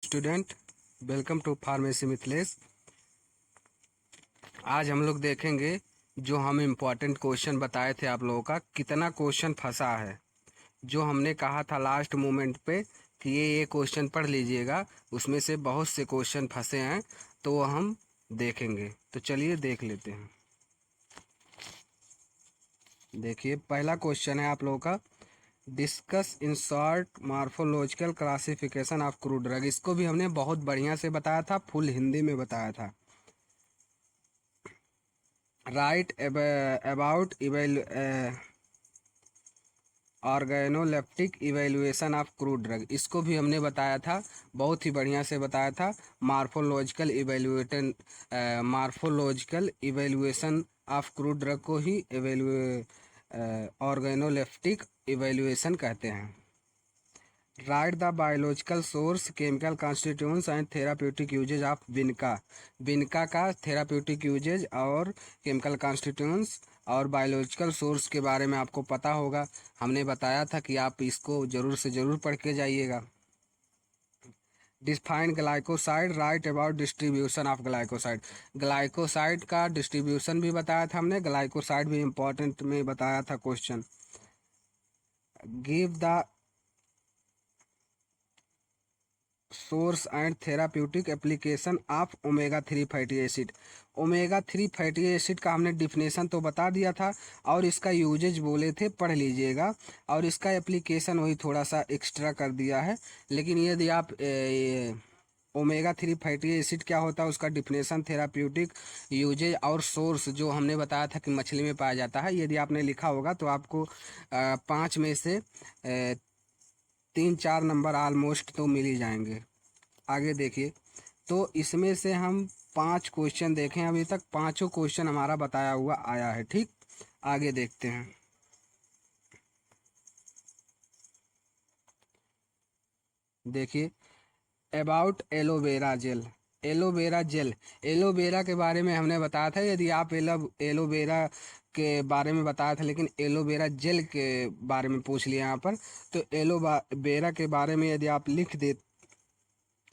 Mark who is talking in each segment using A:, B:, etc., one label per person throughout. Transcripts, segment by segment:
A: Student, welcome to pharmacy Mithilesh. आज हम लोग देखेंगे जो हम इम्पोर्टेंट क्वेश्चन बताए थे आप लोगों का कितना क्वेश्चन फंसा है। जो हमने कहा था लास्ट मोमेंट पे कि ये क्वेश्चन पढ़ लीजिएगा, उसमें से बहुत से क्वेश्चन फंसे हैं, तो वो हम देखेंगे। तो चलिए देख लेते हैं। देखिए, पहला क्वेश्चन है आप लोगों का, discuss in short morphological classification of crude drug. इसको भी हमने बहुत बढ़िया से बताया था, फुल हिंदी में बताया था। Right about organoleptic evaluation of crude drug, इसको भी हमने बताया था, बहुत ही बढ़िया से बताया था। Morphological evaluation of crude drug को ही ऑर्गेनोलेप्टिक इवेल्युएशन कहते हैं। Right the biological source, chemical constituents and therapeutic uses of vinca. Vinca का थेराप्यूटिक यूजेज और केमिकल कॉन्स्टिट्यूएंट्स और बायोलॉजिकल सोर्स के बारे में आपको पता होगा। हमने बताया था कि आप इसको ज़रूर से ज़रूर पढ़ के जाइएगा। Define glycoside, right about distribution of glycoside. Glycoside का डिस्ट्रीब्यूशन भी बताया था हमने, ग्लाइकोसाइड भी इम्पोर्टेंट में बताया था question. Give the source and therapeutic application of omega 3 fatty acid. Omega 3 fatty acid का हमने डिफिनेशन तो बता दिया था और इसका यूजेज बोले थे, पढ़ लीजिएगा। और इसका एप्लीकेशन वही थोड़ा सा एक्स्ट्रा कर दिया है। लेकिन यदि आप ओमेगा 3 फैटी एसिड क्या होता है, उसका डिफिनेशन, थेराप्यूटिक यूजेज और सोर्स जो हमने बताया था कि मछली में पाया जाता है, यदि आपने लिखा होगा तो आपको 5 में से 3-4 नंबर ऑलमोस्ट तो मिल ही जाएंगे। आगे देखिए, तो इसमें से हम 5 क्वेश्चन देखें, अभी तक 5 क्वेश्चन हमारा बताया हुआ आया है। ठीक, आगे देखते हैं। देखिए, about aloe vera gel. Aloe vera gel, aloe vera के बारे में हमने बताया था। यदि आप एलोवेरा के बारे में बताया था, लेकिन एलोवेरा जेल के बारे में पूछ लिया यहाँ पर, तो एलोवेरा के बारे में यदि आप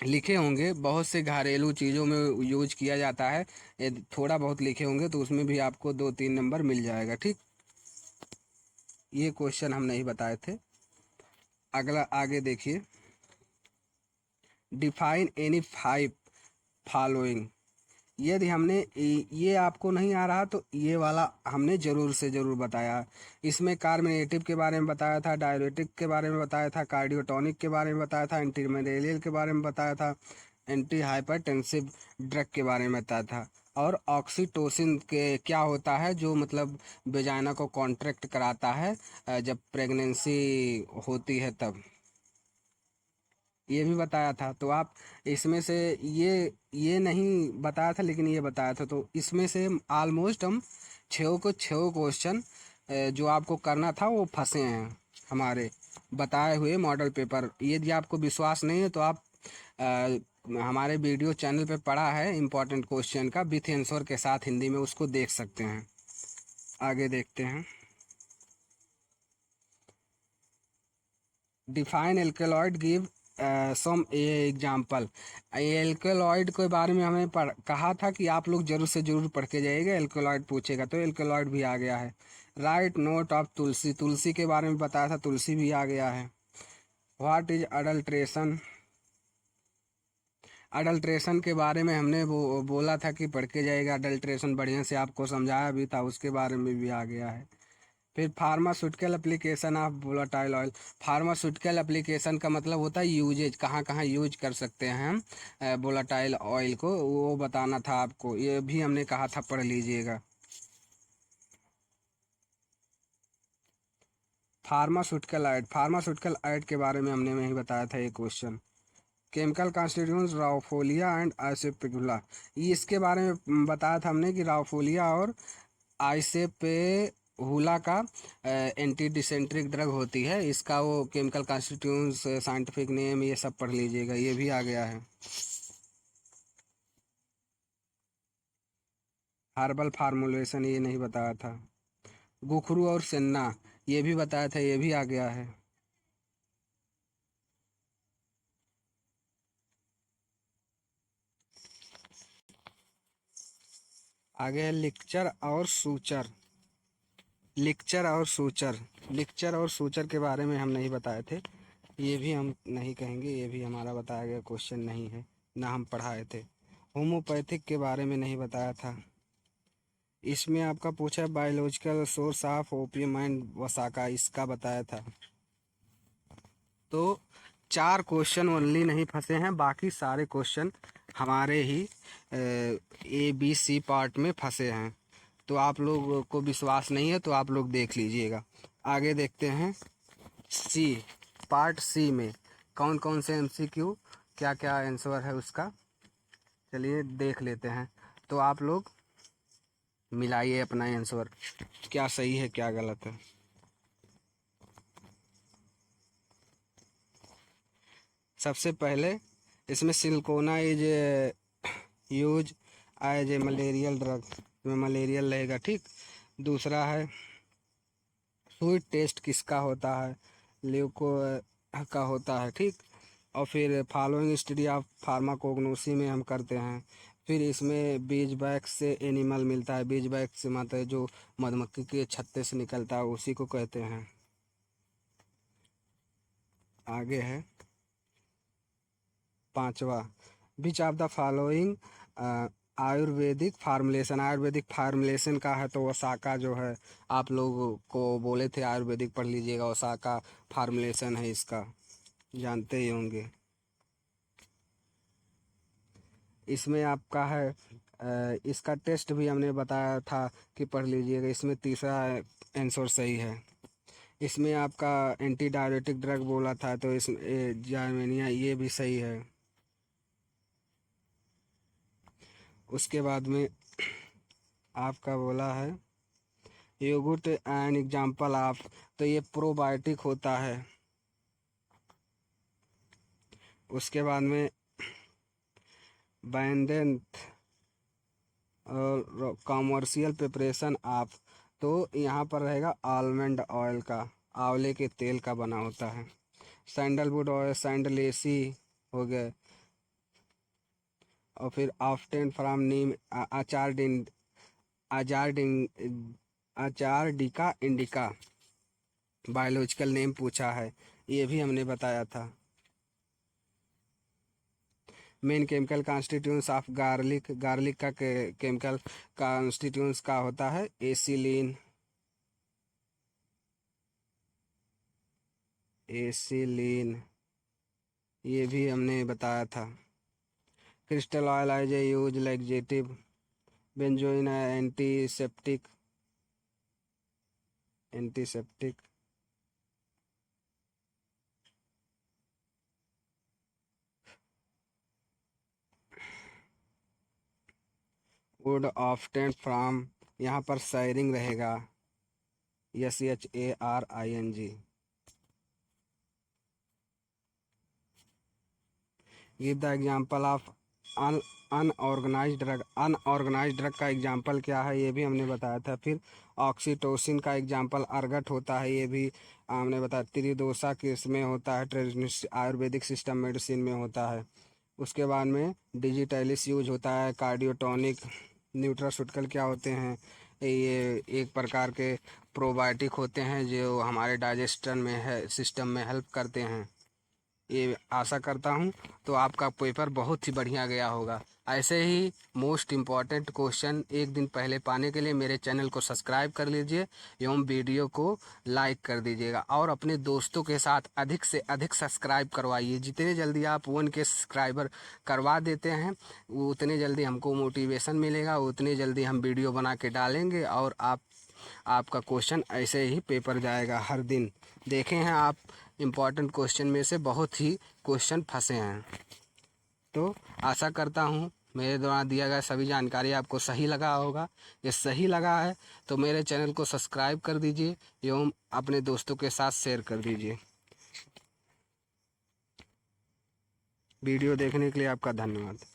A: लिखे होंगे, बहुत से घरेलू चीज़ों में यूज किया जाता है, यदि थोड़ा बहुत लिखे होंगे तो उसमें भी आपको 2-3 नंबर मिल जाएगा। ठीक, ये क्वेश्चन हम नहीं बताए थे। अगला आगे देखिए, डिफाइन एनी 5 फॉलोइंग। यदि हमने ये आपको नहीं आ रहा तो ये वाला हमने ज़रूर से ज़रूर बताया। इसमें कार्बोनेटिव के बारे में बताया था, डायरेटिक के बारे में बताया था, कार्डियोटॉनिक के बारे में बताया था, एंटी मलेरियल के बारे में बताया था, एंटी हाइपरटेंसिव ड्रग के बारे में बताया था, और ऑक्सीटोसिन के क्या होता है, जो मतलब वेजाइना को कॉन्ट्रैक्ट कराता है जब प्रेगनेंसी होती है तब, ये भी बताया था। तो आप इसमें से ये नहीं बताया था, लेकिन ये बताया था। तो इसमें से ऑलमोस्ट हम 6 क्वेश्चन जो आपको करना था वो फंसे हैं हमारे बताए हुए मॉडल पेपर। यदि आपको विश्वास नहीं है तो आप हमारे वीडियो चैनल पे पढ़ा है इम्पोर्टेंट क्वेश्चन का विथ आंसर के साथ हिंदी में, उसको देख सकते हैं। आगे देखते हैं। Define alkaloid, give some example. Alkaloid के बारे में हमें कहा था कि आप लोग जरूर से जरूर पढ़ के जाइएगा, एल्केलॉइड पूछेगा तो एल्केलॉइड भी आ गया है। राइट नोट ऑफ तुलसी, तुलसी के बारे में बताया था, तुलसी भी आ गया है। व्हाट इज अडल्ट्रेशन, अडल्ट्रेशन के बारे में हमने बोला था कि पढ़ के जाएगा, अडल्ट्रेशन बढ़िया से आपको समझाया भी था, उसके बारे में भी आ गया है। फिर pharmaceutical application of volatile oil. Pharmaceutical application का मतलब होता है यूजेज, कहाँ कहाँ यूज कर सकते हैं हम वोलाटाइल ऑयल को, वो बताना था आपको। ये भी हमने कहा था, पढ़ लीजिएगा। फार्मास्यूटिकल एड के बारे में हमने नहीं बताया था ये क्वेश्चन। केमिकल कॉन्स्टिट्यूएंट्स राउफोलिया एंड आइसेपिकुला, इसके बारे में बताया था हमने कि राउफोलिया और आइसेपेहुला का एंटी डिसेंट्रिक ड्रग होती है। इसका वो केमिकल कॉन्स्टिट्यूएंट्स, साइंटिफिक नेम, ये सब पढ़ लीजिएगा, ये भी आ गया है। हर्बल फार्मुलेशन ये नहीं बताया था। गुखरू और सेन्ना ये भी बताया था, ये भी आ गया है। आगे है लिक्चर और सूचर। लिक्चर और सूचर, लिक्चर और सूचर के बारे में हम नहीं बताए थे, ये भी हम नहीं कहेंगे, ये भी हमारा बताया गया क्वेश्चन नहीं है, ना हम पढ़ाए थे। होम्योपैथिक के बारे में नहीं बताया था। इसमें आपका पूछा है biological source of opium and vasaka, इसका बताया था। तो 4 क्वेश्चन ओनली नहीं फंसे हैं, बाकी सारे क्वेश्चन हमारे ही ABC पार्ट में फंसे हैं। तो आप लोग को विश्वास नहीं है तो आप लोग देख लीजिएगा। आगे देखते हैं सी, पार्ट सी में कौन कौन से MCQ, क्या क्या आंसर है उसका, चलिए देख लेते हैं। तो आप लोग मिलाइए अपना आंसर, क्या सही है क्या गलत है। सबसे पहले इसमें cinchona is use as a malarial drug, में मलेरियल रहेगा, ठीक। दूसरा है स्वीट टेस्ट किसका होता है, ल्यूको का होता है, ठीक। और फिर फॉलोइंग स्टडी ऑफ फार्माकोग्नोसी में हम करते हैं। फिर इसमें बीज बैग से एनिमल मिलता है, बीज बैग से मतलब जो मधुमक्खी के छत्ते से निकलता है उसी को कहते हैं। आगे है 5वां, which of the following Ayurvedic formulation, Ayurvedic formulation का है तो वसाका जो है, आप लोग को बोले थे आयुर्वेदिक पढ़ लीजिएगा, वसाका फार्मुलेशन है इसका, जानते ही होंगे। इसमें आपका है इसका टेस्ट भी हमने बताया था कि पढ़ लीजिएगा, इसमें तीसरा आंसर सही है। इसमें आपका एंटी डायरेटिक ड्रग बोला था तो इसमें जार्मेनिया, ये भी सही है। उसके बाद में आपका बोला है योगुर्ट एन एग्जाम्पल ऑफ, तो ये प्रोबायोटिक होता है। उसके बाद में बैंडेंथ और कॉमर्शियल प्रिपरेशन ऑफ, तो यहाँ पर रहेगा आलमंड ऑयल का, आंवले के तेल का बना होता है। सैंडलवुड ऑयल, सैंडलेसी हो गए। और फिर ऑफ्टेन फ्रॉम नीम, अजारडिका इंडिका, बायोलॉजिकल नेम पूछा है, ये भी हमने बताया था। Main chemical constituents of garlic, garlic का केमिकल कॉन्स्टिट्यूएंट्स का होता है एसिलीन, एसिलीन, ये भी हमने बताया था। Crystal oil as a use laxative, benzoin antiseptic, antiseptic. Wood often from, यहाँ पर सायरिंग रहेगा, SHARING। Give the example of unorganised drug, unorganised drug का एग्जाम्पल क्या है ये भी हमने बताया था। फिर ऑक्सीटोसिन का एग्जाम्पल अर्गट होता है, ये भी हमने बताया। त्रिदोसा किसमें होता है, ट्रेडिशनल आयुर्वेदिक सिस्टम मेडिसिन में होता है। उसके बाद में डिजिटैलिस यूज होता है, कार्डियोटॉनिक। न्यूट्रास्यूटिकल क्या होते हैं, ये एक प्रकार के प्रोबायोटिक होते हैं जो हमारे डाइजेशन में है, सिस्टम में हेल्प करते हैं। ये आशा करता हूँ तो आपका पेपर बहुत ही बढ़िया गया होगा। ऐसे ही मोस्ट इम्पॉर्टेंट क्वेश्चन एक दिन पहले पाने के लिए मेरे चैनल को सब्सक्राइब कर लीजिए एवं वीडियो को लाइक कर दीजिएगा और अपने दोस्तों के साथ अधिक से अधिक सब्सक्राइब करवाइए। जितने जल्दी आप 1K सब्सक्राइबर करवा देते हैं उतने जल्दी हमको मोटिवेशन मिलेगा, उतने जल्दी हम वीडियो बना के डालेंगे और आपका क्वेश्चन ऐसे ही पेपर जाएगा हर दिन। देखे हैं आप इम्पॉर्टेंट क्वेश्चन में से बहुत ही क्वेश्चन फंसे हैं। तो आशा करता हूँ मेरे द्वारा दिया गया सभी जानकारी आपको सही लगा होगा। ये सही लगा है तो मेरे चैनल को सब्सक्राइब कर दीजिए एवं अपने दोस्तों के साथ शेयर कर दीजिए। वीडियो देखने के लिए आपका धन्यवाद।